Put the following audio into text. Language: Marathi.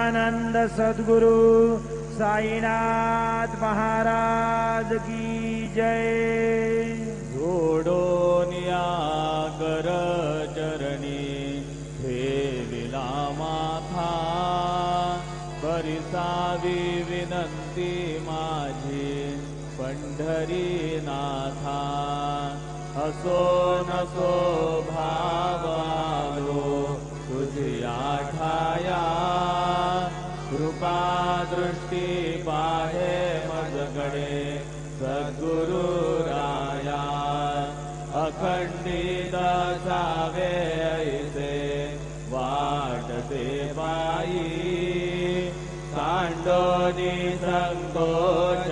सच्चिदानंद सद्गुरु साईनाथ महाराज की जय। जोडोनिया कर चरणी ठेविला माथा, परिसावी विनंती माझी पंढरीनाथा। असो नसो भाव आलो तुझिया ठाया, कृपा दृष्टी पाहे मजगडे सद्गुरु राया। अखंडित सावे ऐसे वाटते पायी, सांडोनी संकोच